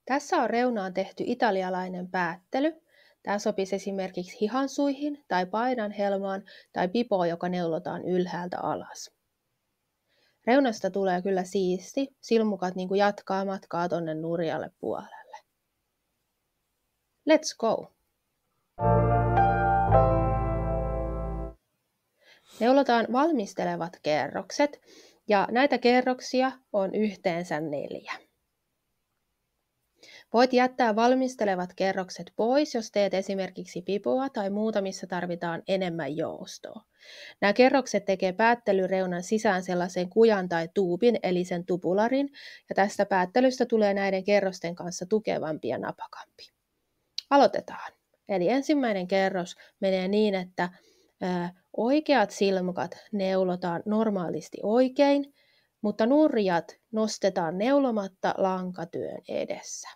Tässä on reunaan tehty italialainen päättely. Tämä sopisi esimerkiksi hihansuihin tai paidanhelmaan tai pipoon, joka neulotaan ylhäältä alas. Reunasta tulee kyllä siisti. Silmukat niin kuin jatkaa matkaa tonne nurjalle puolelle. Let's go! Neulotaan valmistelevat kerrokset ja näitä kerroksia on yhteensä 4. Voit jättää valmistelevat kerrokset pois, jos teet esimerkiksi pipoa tai muuta, missä tarvitaan enemmän joustoa. Nämä kerrokset tekee päättelyreunan sisään sellaisen kujan tai tuupin, eli sen tupularin, ja tästä päättelystä tulee näiden kerrosten kanssa tukevampi ja napakampi. Aloitetaan. Eli ensimmäinen kerros menee niin, että oikeat silmukat neulotaan normaalisti oikein, mutta nurjat nostetaan neulomatta lankatyön edessä.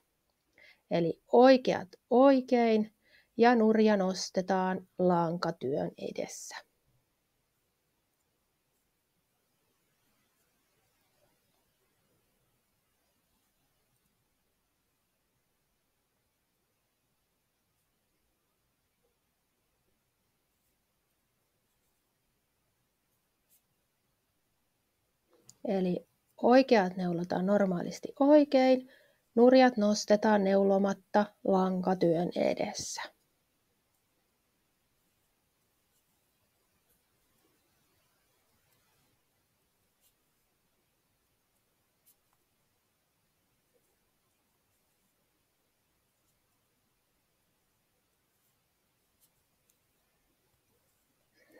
Eli oikeat oikein ja nurja nostetaan lankatyön edessä. Eli oikeat neulotaan normaalisti oikein, nurjat nostetaan neulomatta lankatyön edessä.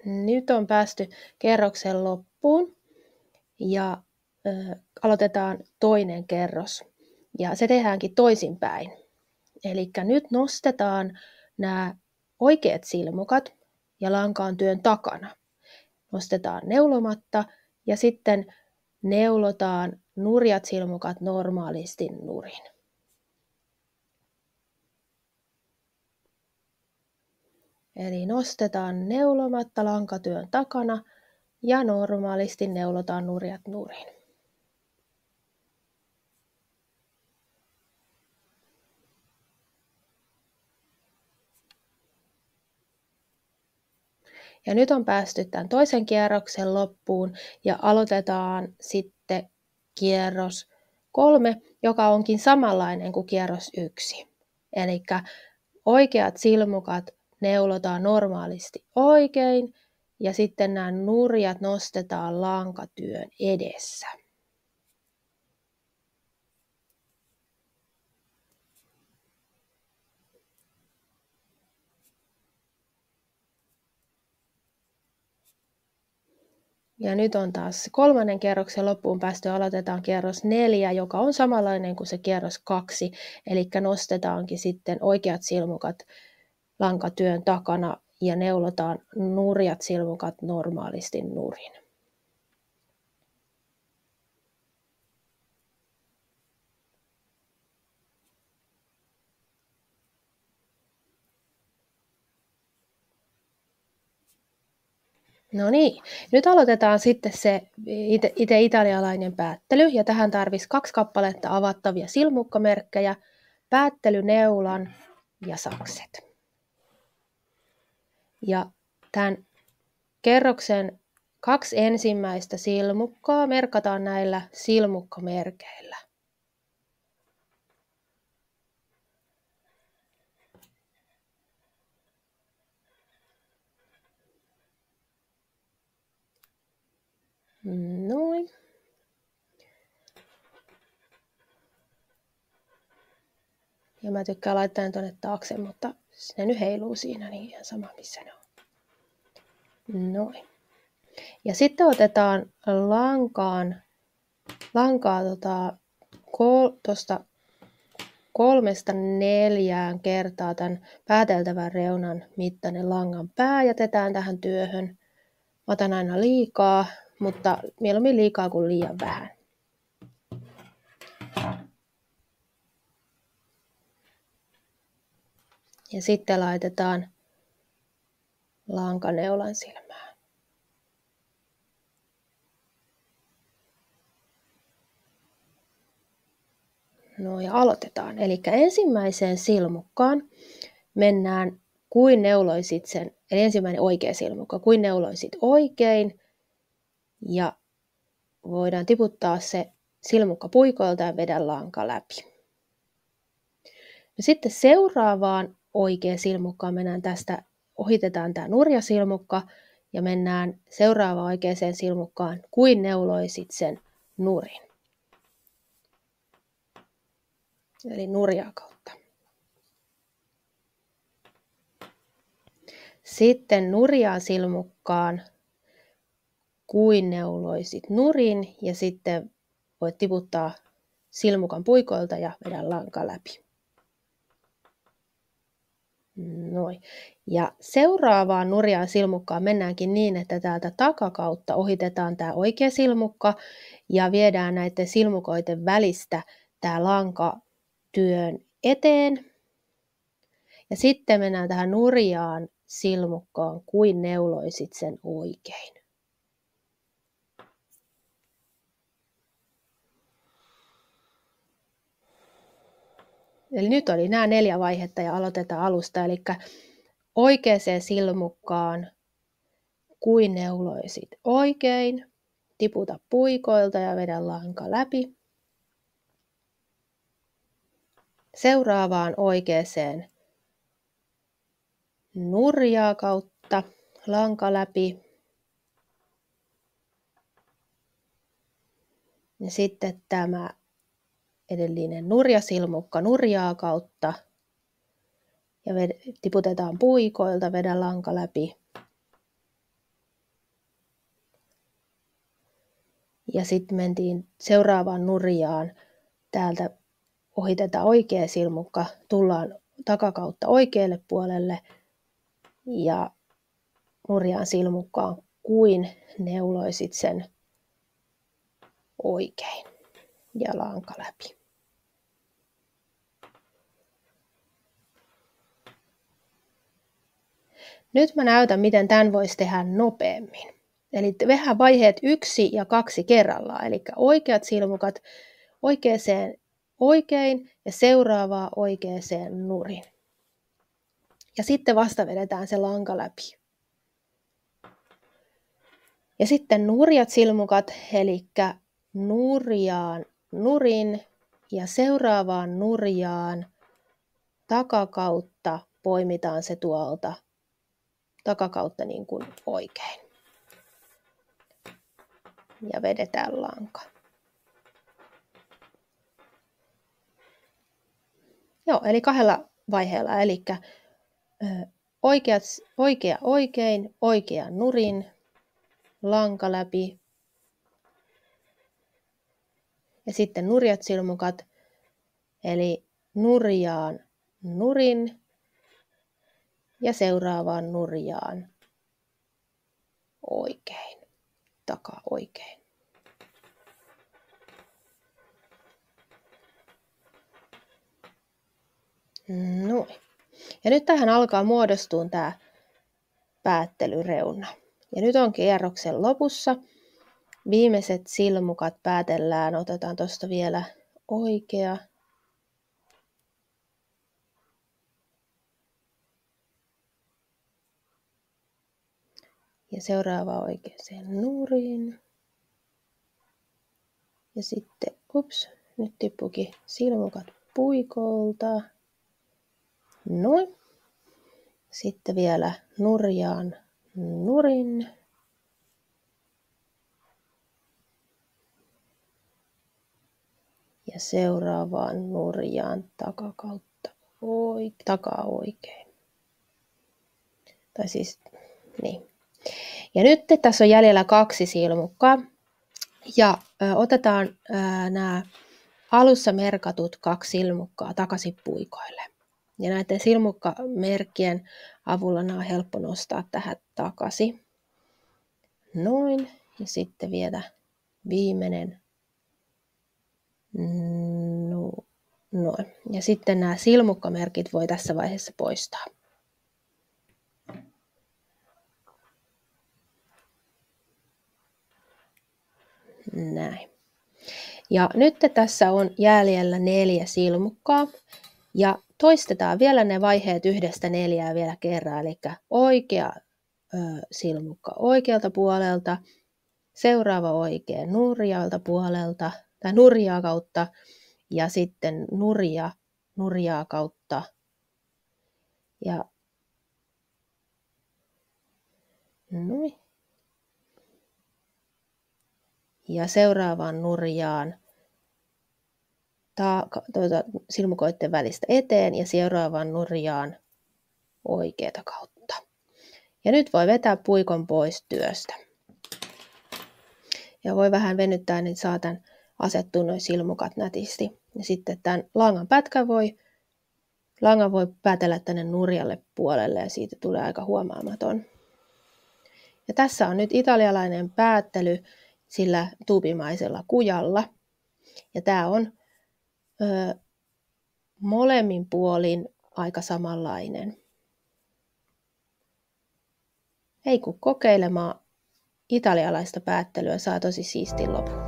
Nyt on päästy kerroksen loppuun ja aloitetaan toinen kerros. Ja se tehdäänkin toisinpäin. Eli nyt nostetaan nämä oikeat silmukat ja lanka on työn takana. Nostetaan neulomatta ja sitten neulotaan nurjat silmukat normaalisti nurin. Eli nostetaan neulomatta lankatyön takana ja normaalisti neulotaan nurjat nurin. Ja nyt on päästy tämän toisen kierroksen loppuun ja aloitetaan sitten kierros 3, joka onkin samanlainen kuin kierros 1. Eli oikeat silmukat neulotaan normaalisti oikein ja sitten nämä nurjat nostetaan lankatyön edessä. Ja nyt on taas kolmannen kierroksen loppuun päästy. Aloitetaan kierros 4, joka on samanlainen kuin se kierros 2. Eli nostetaankin sitten oikeat silmukat lankatyön takana ja neulotaan nurjat silmukat normaalisti nurin. No niin, nyt aloitetaan sitten se itse italialainen päättely ja tähän tarvitsisi 2 kappaletta avattavia silmukkamerkkejä, päättelyneulan ja sakset. Ja tämän kerroksen 2 ensimmäistä silmukkaa merkataan näillä silmukkamerkeillä. Noin. Ja mä tykkään laittaa ne tuonne taakse, mutta ne nyt heiluu siinä, niin ihan sama missä ne on. Noin. Ja sitten otetaan lankaa tuosta 3-4 kertaa tämän pääteltävän reunan mittainen langan pää jätetään tähän työhön. Mä otan aina liikaa, mutta mieluummin liikaa kuin liian vähän. Ja sitten laitetaan lanka neulan silmään. No ja aloitetaan. Eli ensimmäiseen silmukkaan mennään kuin neuloisit sen, eli ensimmäinen oikea silmukka, kuin neuloisit oikein. Ja voidaan tiputtaa se silmukka puikoilta ja vedä lanka läpi. No sitten seuraavaan oikea silmukkaan mennään tästä, ohitetaan tämä nurjasilmukka ja mennään seuraavaan oikeaan silmukkaan, kuin neuloisit sen nurin. Eli nurjaa kautta. Sitten nurjaan silmukkaan, kuin neuloisit nurin ja sitten voit tiputtaa silmukan puikoilta ja vedä lanka läpi. Noin. Ja seuraavaan nurjaan silmukkaan mennäänkin niin, että täältä takakautta ohitetaan tämä oikea silmukka ja viedään näiden silmukoiden välistä tämä lanka työn eteen. Ja sitten mennään tähän nurjaan silmukkaan, kuin neuloisit sen oikein. Eli nyt oli nämä 4 vaihetta ja aloitetaan alusta. Eli oikeaan silmukkaan, kuin neuloisit oikein, tiputa puikoilta ja vedä lanka läpi. Seuraavaan oikeaan nurjaa kautta, lanka läpi. Ja sitten tämä edellinen nurjasilmukka nurjaa kautta ja tiputetaan puikoilta, vedä lanka läpi. Ja sitten mentiin seuraavaan nurjaan, täältä ohitetaan oikea silmukka, tullaan takakautta oikealle puolelle ja nurjaan silmukkaan, kuin neuloisit sen oikein ja lanka läpi. Nyt mä näytän, miten tämän voisi tehdä nopeammin. Eli tehdään vaiheet 1 ja 2 kerrallaan. Eli oikeat silmukat oikeaan oikein ja seuraavaa oikeaan nurin. Ja sitten vasta vedetään se lanka läpi. Ja sitten nurjat silmukat, eli nurjaan nurin ja seuraavaan nurjaan takakautta poimitaan se tuolta takakautta niin kuin oikein. Ja vedetään lanka. Joo, eli 2 vaiheella, eli oikea oikein, oikea nurin, lanka läpi. Ja sitten nurjat silmukat, eli nurjaan nurin ja seuraavaan nurjaan oikein, takaa oikein. Noin. Ja nyt tähän alkaa muodostua tämä päättelyreuna. Ja nyt on kierroksen lopussa. Viimeiset silmukat päätellään. Otetaan tuosta vielä oikea. Ja seuraava oikeaan nurin. Ja sitten, nyt tippuikin silmukat puikolta. Noin. Sitten vielä nurjaan nurin. Ja seuraavaan nurjaan takakautta takaa oikein. Tai siis, niin. Ja nyt tässä on jäljellä 2 silmukkaa. Ja otetaan nämä alussa merkatut 2 silmukkaa takaisin puikoille. Ja näiden silmukkamerkkien avulla nämä on helppo nostaa tähän takaisin. Noin. Ja sitten vielä viimeinen. Noin. Ja sitten nämä silmukkamerkit voi tässä vaiheessa poistaa. Näin. Ja nyt tässä on jäljellä 4 silmukkaa. Ja toistetaan vielä ne vaiheet 1–4 vielä kerran. Eli oikea silmukka oikealta puolelta, seuraava oikea nurjalta puolelta tai nurjaa kautta ja sitten nurjaa kautta. Ja noin. Ja seuraavaan nurjaan silmukoiden välistä eteen ja seuraavaan nurjaan oikeata kautta. Ja nyt voi vetää puikon pois työstä. Ja voi vähän venyttää, niin saa tämän asettua nuo silmukat nätisti. Ja sitten tämän langan voi päätellä tänne nurjalle puolelle ja siitä tulee aika huomaamaton. Ja tässä on nyt italialainen päättely sillä tuubimaisella kujalla. Ja tämä on molemmin puolin aika samanlainen. Ei kun kokeilemaan italialaista päättelyä, saa tosi siistin lopun.